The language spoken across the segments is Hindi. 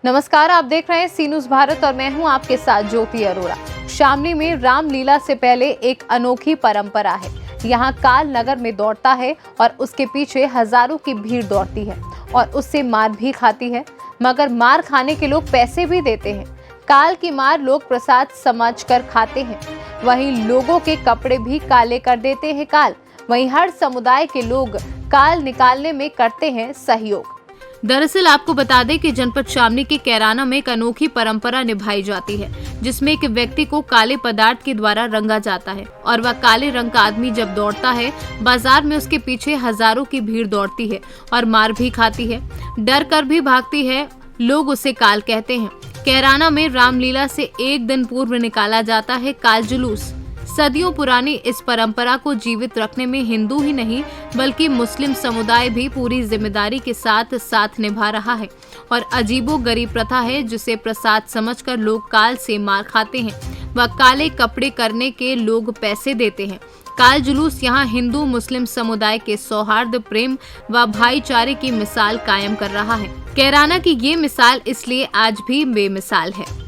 नमस्कार, आप देख रहे हैं सी न्यूज़ भारत और मैं हूं आपके साथ ज्योति अरोड़ा। शामली में रामलीला से पहले एक अनोखी परंपरा है। यहां काल नगर में दौड़ता है और उसके पीछे हजारों की भीड़ दौड़ती है और उससे मार भी खाती है, मगर मार खाने के लोग पैसे भी देते हैं। काल की मार लोग प्रसाद समझकर खाते हैं। वहीं लोगों के कपड़े भी काले कर देते हैं काल। वहीं हर समुदाय के लोग काल निकालने में करते हैं सहयोग। दरअसल आपको बता दें कि जनपद शामली के कैराना में एक अनोखी परंपरा निभाई जाती है, जिसमें एक व्यक्ति को काले पदार्थ के द्वारा रंगा जाता है और वह काले रंग का आदमी जब दौड़ता है, बाजार में उसके पीछे हजारों की भीड़ दौड़ती है और मार भी खाती है, डर कर भी भागती है। लोग उसे काल कहते हैं। कैराना में रामलीला से एक दिन पूर्व निकाला जाता है काल जुलूस। सदियों पुरानी इस परंपरा को जीवित रखने में हिंदू ही नहीं बल्कि मुस्लिम समुदाय भी पूरी जिम्मेदारी के साथ निभा रहा है और अजीबोगरीब प्रथा है जिसे प्रसाद समझकर लोग काल से मार खाते हैं व काले कपड़े करने के लोग पैसे देते हैं। काल जुलूस यहाँ हिंदू मुस्लिम समुदाय के सौहार्द, प्रेम व भाईचारे की मिसाल कायम कर रहा है। कैराना की ये मिसाल इसलिए आज भी बेमिसाल है।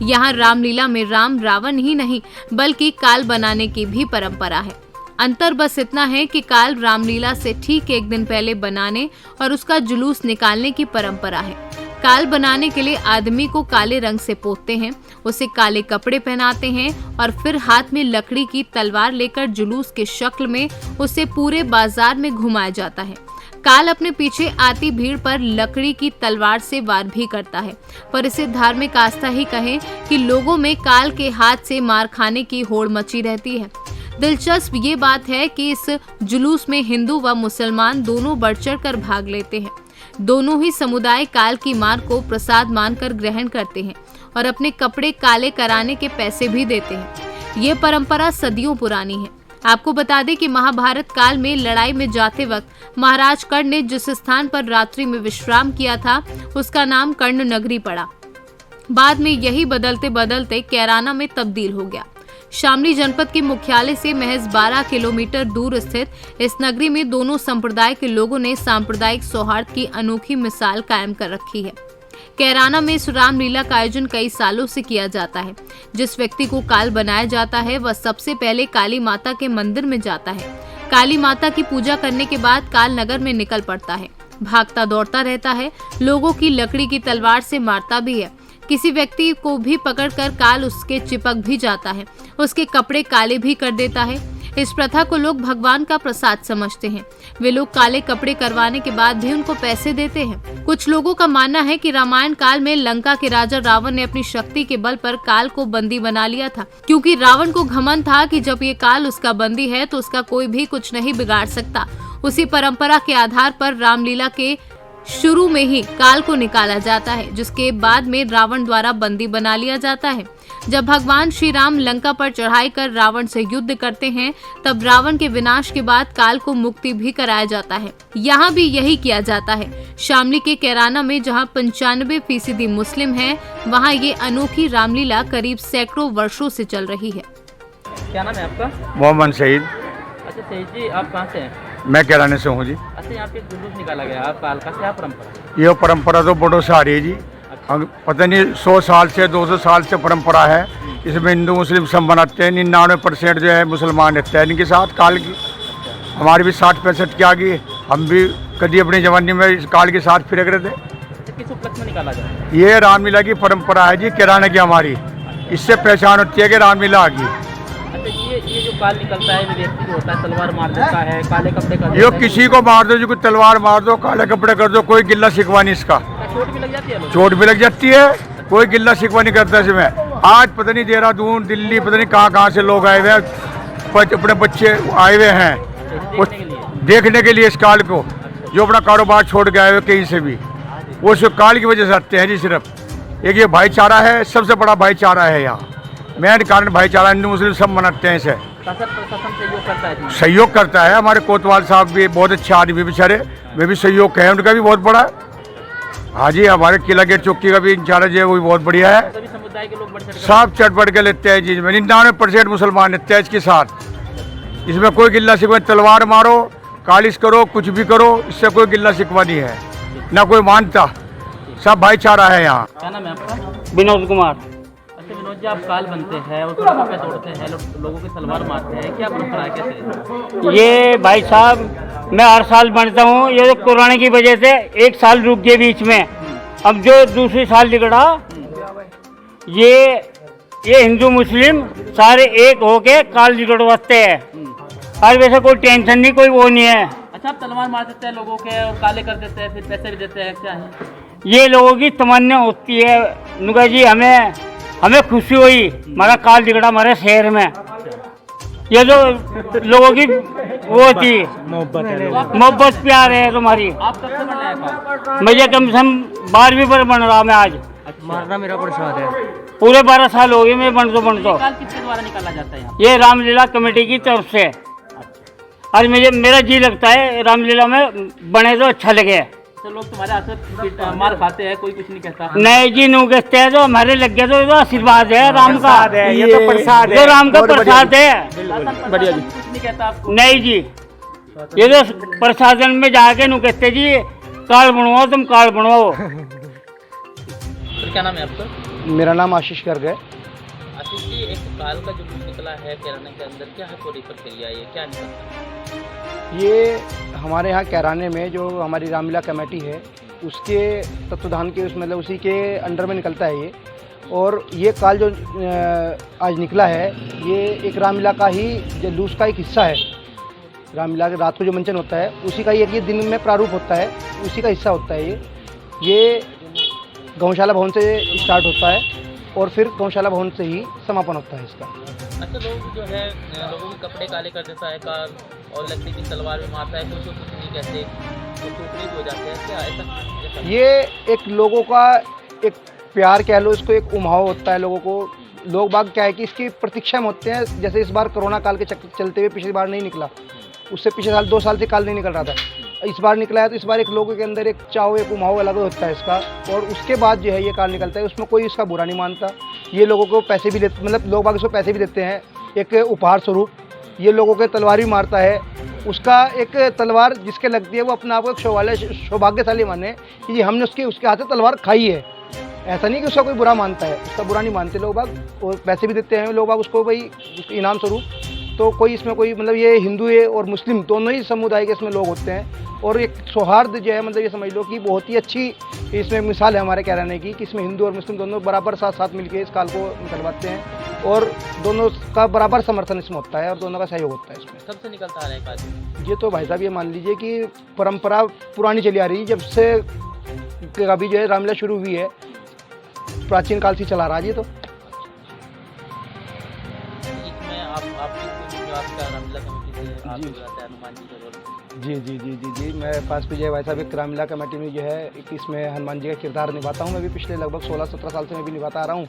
यहाँ रामलीला में राम रावण ही नहीं बल्कि काल बनाने की भी परंपरा है। अंतर बस इतना है कि काल रामलीला से ठीक एक दिन पहले बनाने और उसका जुलूस निकालने की परंपरा है। काल बनाने के लिए आदमी को काले रंग से पोतते हैं, उसे काले कपड़े पहनाते हैं और फिर हाथ में लकड़ी की तलवार लेकर जुलूस के शक्ल में उसे पूरे बाजार में घुमाया जाता है। काल अपने पीछे आती भीड़ पर लकड़ी की तलवार से वार भी करता है, पर इसे धार्मिक आस्था ही कहें कि लोगों में काल के हाथ से मार खाने की होड़ मची रहती है। दिलचस्प ये बात है कि इस जुलूस में हिंदू व मुसलमान दोनों बढ़ चढ़ कर भाग लेते हैं। दोनों ही समुदाय काल की मार को प्रसाद मानकर ग्रहण करते हैं और अपने कपड़े काले कराने के पैसे भी देते हैं। ये परंपरा सदियों पुरानी है। आपको बता दें कि महाभारत काल में लड़ाई में जाते वक्त महाराज कर्ण ने जिस स्थान पर रात्रि में विश्राम किया था उसका नाम कर्ण नगरी पड़ा। बाद में यही बदलते बदलते कैराना में तब्दील हो गया। शामली जनपद के मुख्यालय से महज 12 किलोमीटर दूर स्थित इस नगरी में दोनों संप्रदाय के लोगों ने सांप्रदायिक सौहार्द की अनोखी मिसाल कायम कर रखी है। कैराना में इस रामलीला का आयोजन कई सालों से किया जाता है। जिस व्यक्ति को काल बनाया जाता है वह सबसे पहले काली माता के मंदिर में जाता है। काली माता की पूजा करने के बाद काल नगर में निकल पड़ता है, भागता दौड़ता रहता है, लोगों की लकड़ी की तलवार से मारता भी है। किसी व्यक्ति को भी पकड़कर काल उसके चिपक भी जाता है, उसके कपड़े काले भी कर देता है। इस प्रथा को लोग भगवान का प्रसाद समझते हैं। वे लोग काले कपड़े करवाने के बाद भी उनको पैसे देते हैं। कुछ लोगों का मानना है कि रामायण काल में लंका के राजा रावण ने अपनी शक्ति के बल पर काल को बंदी बना लिया था, क्योंकि रावण को घमंड था कि जब ये काल उसका बंदी है तो उसका कोई भी कुछ नहीं बिगाड़ सकता। उसी परंपरा के आधार पर रामलीला के शुरू में ही काल को निकाला जाता है, जिसके बाद में रावण द्वारा बंदी बना लिया जाता है। जब भगवान श्री राम लंका पर चढ़ाई कर रावण से युद्ध करते हैं, तब रावण के विनाश के बाद काल को मुक्ति भी कराया जाता है। यहाँ भी यही किया जाता है। शामली के कैराना में जहाँ 95% मुस्लिम हैं, वहाँ ये अनोखी रामलीला करीब सैकड़ों वर्षों से चल रही है। क्या नाम है आपका? मोहम्मद शहीद। अच्छा शहीद जी, आप कहाँ से हैं? मैं कैराने से हूँ जी। अच्छा, यहाँ पे जुलूस निकाला गया आप काल का, क्या परंपरा? ये परंपरा तो बड़ो सारी है जी। पता नहीं 100 साल से 200 साल से परंपरा है। इसमें हिंदू मुस्लिम सब मनाते हैं। 99% जो है मुसलमान रहते हैं इनके साथ काल की। हमारी भी 60-65 की आ गई। हम भी कभी अपनी जवानी में इस काल के साथ फिर रहे थे। किस उपलक्ष्य में निकाला जाता है? ये रामलीला की परंपरा है जी, कैराना की हमारी। इससे पहचान होती है कि रामलीला आ गई। अच्छा, ये जो काल निकलता है, व्यक्ति जो होता है तलवार मार देता है, काले कपड़े कर ये किसी को मार दो जी, कोई तलवार मार दो, काले कपड़े कर दो, कोई गिल्ला शिकवा नहीं इसका। चोट भी लग जाती है? चोट भी लग जाती है, कोई गिल्ला शिकवा नहीं करता इसमें। आज पता नहीं देहरादून, दिल्ली, पता नहीं कहाँ से लोग आए हुए हैं, अपने बच्चे आए हुए हैं देखने के लिए इस काल को, जो अपना कारोबार छोड़ के आए हुए कहीं से भी, वो सिर्फ काल की वजह से आते हैं जी। सिर्फ एक ये भाईचारा है, सबसे बड़ा भाईचारा है यहाँ। मेन कारण भाईचारा, हिंदू मुस्लिम सब मनाते हैं इसे। सहयोग करता है। हमारे कोतवाल साहब भी बहुत अच्छे आदमी बेचारे, वे भी सहयोग है, उनका भी बहुत बड़ा। हाँ जी, हमारे किला गेट चौकी का भी इंचार्ज है, वो भी बहुत बढ़िया है। सभी समुदाय के लोग सब चढ़ बढ़ के लेते हैं जी। 99% मुसलमान लेते हैं इसके साथ। इसमें कोई गिल्ला शिकवा, तलवार मारो, कालिश करो, कुछ भी करो, इससे कोई गिल्ला शिकवा नहीं है, ना कोई मानता। सब भाईचारा है यहाँ। क्या नाम है आपका? विनोद कुमार। अच्छा विनोद जी, आप काल बनते हैं और सड़कों पे तोड़ते हैं, लोगों की तलवार मारते हैं, क्या परंपरा है, कैसे? ये भाई साहब मैं हर साल बनता हूँ, ये तो कोरोना की वजह से एक साल रुक गए बीच में। अब जो दूसरी साल निकला ये हिंदू मुस्लिम सारे एक होके काल निकलवाते हैं। और वैसे कोई टेंशन नहीं, कोई वो नहीं है। अच्छा, आप तलवार मार देते हैं लोगों के और काले कर देते हैं, फिर पैसे भी देते हैं, क्या है? ये लोगों की तमन्ना होती है नुका जी, हमें खुशी हुई हमारा काल निकला हमारे शहर में। ये जो लोगों की वो थी मोहब्बत प्यार है तुम्हारी। आप कब से बन रहे हैं काल? मुझे कम से कम 12वीं पर बन रहा मैं आज। मारना मेरा प्रसाद है। पूरे 12 साल हो गए मैं बन तो काल किसके द्वारा निकाला जाता है यहाँ? ये रामलीला कमेटी की तरफ से। और मेरा जी लगता है रामलीला में बने तो अच्छा लगे। तो लोग तुम्हारे हाथ से मार खाते हैं, कोई कुछ नहीं कहता? नहीं जी, नू कहते हैं तो हमारे लग गया तो आशीर्वाद है राम का, ये तो प्रसाद ये राम का प्रसाद है। बढ़िया जी, कुछ नहीं कहता आपको? नहीं जी, ये तो प्रशासन में जाके नू कहते जी कार्ड बनवाओ, तुम कार्ड बनवाओ। फिर क्या नाम है आपका? मेरा नाम आशीष गर्ग है। आशीष जी, एक काल का जुलूस निकला है कैराना के अंदर, क्या है पूरी प्रक्रिया, ये क्या निकलता है? ये हमारे यहाँ कैराने में जो हमारी रामलीला कमेटी है उसके तत्वाधान के मतलब उसी के अंडर में निकलता है ये। और ये काल जो आज निकला है ये एक रामलीला का ही जुलूस का एक हिस्सा है। रामलीला के रात को जो मंचन होता है उसी का ये दिन में प्रारूप होता है, उसी का हिस्सा होता है ये गौशाला भवन से स्टार्ट होता है और फिर गौशाला भवन से ही समापन होता है इसका। अच्छा, लोग जो है लोगों के कपड़े काले कर देता है काल और लकड़ी की तलवार भी मारता है, कुछ नहीं कहते तो टोकरी भी हो जाते हैं, क्या ऐसा? ये एक लोगों का एक प्यार कह लो, इसको एक उम्हाव होता है लोगों को। लोग बाग क्या है कि इसकी प्रतीक्षा में होते हैं। जैसे इस बार कोरोना काल के चलते हुए पिछली बार नहीं निकला, उससे पिछले साल 2 साल से काल नहीं निकल रहा था, इस बार निकला है तो इस बार एक लोगों के अंदर एक चाव एक उम्हाव अलग होता है इसका। और उसके बाद जो है ये काल निकलता है, उसमें कोई इसका बुरा नहीं मानता। ये लोगों को पैसे भी देते, मतलब लोग बाग इसको पैसे भी देते हैं एक उपहार स्वरूप। ये लोगों के तलवार भी मारता है, उसका एक तलवार जिसके लगती है वो अपने आप को एक सौभाग्यशाली माने कि हमने उसके हाथ से तलवार खाई है। ऐसा नहीं कि उसका कोई बुरा मानता है, उसका बुरा नहीं मानते लोग बाग, और पैसे भी देते हैं लोग बाग उसको भाई इनाम स्वरूप। तो कोई इसमें कोई मतलब ये हिंदू है और मुस्लिम दोनों ही समुदाय के इसमें लोग होते हैं। और एक सौहार्द जो है मतलब ये समझ लो कि बहुत ही अच्छी इसमें मिसाल है हमारे कहने की कि इसमें हिंदू और मुस्लिम दोनों बराबर साथ मिलकर इस काल को निकलवाते हैं और दोनों का बराबर समर्थन इसमें होता है और दोनों का सहयोग होता है इसमें। कब से निकलता आ रहा है काल? ये तो भाई साहब ये मान लीजिए कि परंपरा पुरानी चली आ रही है, जब से अभी जो है रामलीला शुरू हुई है प्राचीन काल से चला रहा है ये तो। इसमें आपका रामलीला कमेटी से आप हनुमान जी का रोल? जी मैं पास पे जो है भाई साहब एक रामलीला कमेटी में जो है एक इसमें हनुमान जी का किरदार निभाता हूँ। मैं भी पिछले लगभग 16-17 साल से मैं भी निभाता आ रहा हूँ।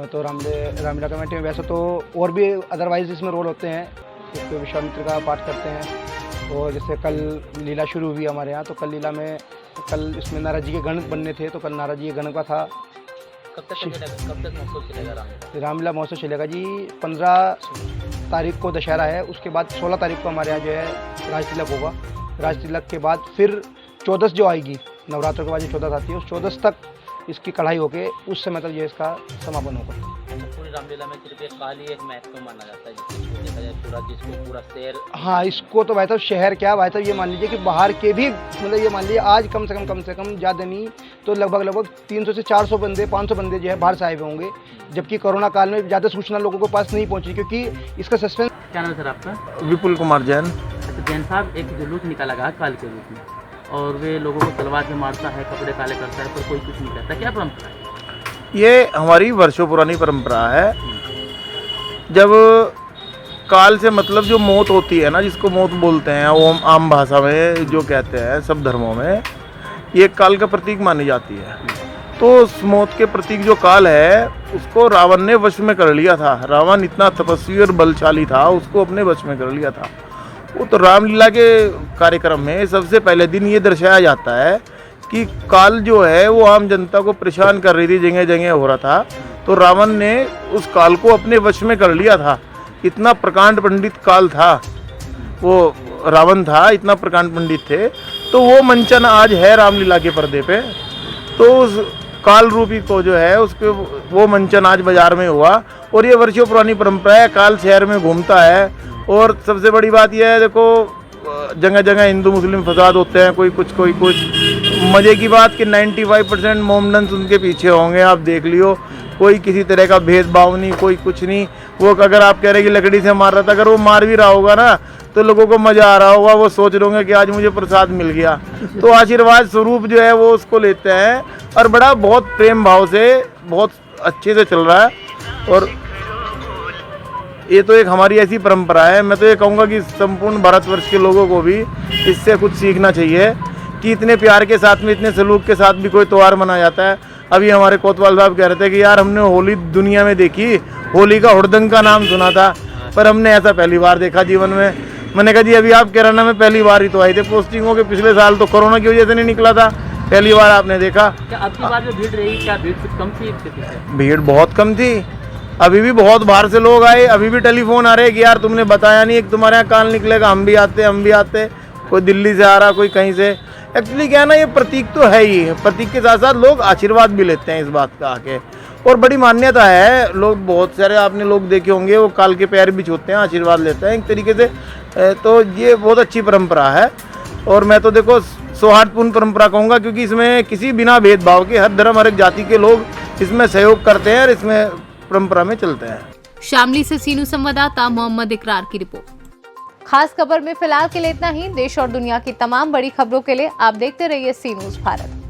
तो रामलीला कमेटी में वैसे तो और भी अदरवाइज इसमें रोल होते हैं। एक तो विश्वामित्र का पाठ करते हैं और जैसे कल लीला शुरू हुई हमारे यहाँ, तो कल लीला में कल इसमें नारद जी के गण बनने थे, तो कल नारद जी के गण का था। कब तक महोत्सव चलेगा रामलीला महोत्सव चलेगा जी? 15 तारीख को दशहरा है, उसके बाद 16 तारीख को हमारे यहाँ जो है राज तिलक होगा। राज तिलक के बाद फिर 14 जो आएगी, नवरात्र के बाद जो 14 आती है उस 14 तक इसकी कढ़ाई होके उस समय तक ये इसका समापन होगा। पूरी रामलीला में सिर्फ एक काल ही एक महत्व माना जाता है जिसको देखा जाए पूरा शहर। हाँ, इसको तो भाई साहब शहर क्या भाई साहब ये मान लीजिए कि बाहर के भी मतलब ये मान लीजिए आज कम से कम ज़्यादा नहीं तो लगभग 300 से 400 बंदे 500 बंदे जो है बाहर से आए हुए होंगे, जबकि कोरोना काल में ज़्यादा सूचना लोगों के पास नहीं पहुँची क्योंकि इसका सस्पेंस। क्या नाम है सर आपका? विपुल कुमार जैन। अच्छा जैन साहब, एक जुलूस निकाला गया काल के रूप में और वे लोगों को तलवार से मारता है, कपड़े काले करता है, पर कोई कुछ नहीं करता, क्या परंपरा है? ये हमारी वर्षों पुरानी परंपरा है। जब काल से मतलब जो मौत होती है ना, जिसको मौत बोलते हैं, वो आम भाषा में जो कहते हैं सब धर्मों में, ये काल का प्रतीक मानी जाती है। तो उस मौत के प्रतीक जो काल है उसको रावण ने वश में कर लिया था। रावण इतना तपस्वी और बलशाली था, उसको अपने वश में कर लिया था। वो तो रामलीला के कार्यक्रम में सबसे पहले दिन ये दर्शाया जाता है कि काल जो है वो आम जनता को परेशान कर रही थी, जगह जगह हो रहा था, तो रावण ने उस काल को अपने वश में कर लिया था। इतना प्रकांड पंडित काल था, वो रावण था, इतना प्रकांड पंडित थे। तो वो मंचन आज है रामलीला के पर्दे पे। तो उस काल रूपी को जो है उसके वो मंचन आज बाजार में हुआ। और ये वर्षों पुरानी परंपरा है, काल शहर में घूमता है। और सबसे बड़ी बात यह है, देखो जगह जगह हिंदू मुस्लिम फसाद होते हैं, कोई कुछ कोई कुछ। मज़े की बात कि 95% मोमडन्स उनके पीछे होंगे, आप देख लियो। कोई किसी तरह का भेदभाव नहीं, कोई कुछ नहीं। वो अगर आप कह रहे कि लकड़ी से मार रहा था, अगर वो मार भी रहा होगा ना तो लोगों को मज़ा आ रहा होगा, वो सोच रहे होंगे कि आज मुझे प्रसाद मिल गया। तो आशीर्वाद स्वरूप जो है वो उसको लेते हैं और बड़ा बहुत प्रेम भाव से बहुत अच्छे से चल रहा है। और ये तो एक हमारी ऐसी परंपरा है, मैं तो ये कहूँगा कि संपूर्ण भारतवर्ष के लोगों को भी इससे कुछ सीखना चाहिए कि इतने प्यार के साथ में, इतने सलूक के साथ भी कोई त्यौहार मनाया जाता है। अभी हमारे कोतवाल साहब कह रहे थे कि यार हमने होली दुनिया में देखी, होली का हुड़दंग का नाम सुना था, पर हमने ऐसा पहली बार देखा जीवन में। मैंने कहा जी अभी आप कैराना में पहली बार ही तो आए थे पोस्टिंगों के, पिछले साल तो कोरोना की वजह से नहीं निकला था, पहली बार आपने देखा। क्या अब की बार जो भीड़ रही, क्या भीड़ कुछ कम थी इसके पीछे? भीड़ बहुत कम थी, अभी भी बहुत बाहर से लोग आए, अभी भी टेलीफोन आ रहे हैं कि यार तुमने बताया नहीं, एक तुम्हारे यहाँ काल निकलेगा, हम भी आते। कोई दिल्ली से आ रहा, कोई कहीं से। एक्चुअली क्या है ना, ये प्रतीक तो है ही, प्रतीक के साथ साथ लोग आशीर्वाद भी लेते हैं इस बात का आके। और बड़ी मान्यता है, लोग बहुत सारे आपने लोग देखे होंगे वो काल के पैर भी छूते हैं, आशीर्वाद लेते हैं एक तरीके से। तो ये बहुत अच्छी परंपरा है और मैं तो देखो सौहार्दपूर्ण परंपरा कहूँगा, क्योंकि इसमें किसी बिना भेदभाव के हर धर्म हर एक जाति के लोग इसमें सहयोग करते हैं और इसमें परंपरा में चलते हैं। शामली से सीनू संवाददाता मोहम्मद इकरार की रिपोर्ट। खास खबर में फिलहाल के लिए इतना ही। देश और दुनिया की तमाम बड़ी खबरों के लिए आप देखते रहिए सी न्यूज़ भारत।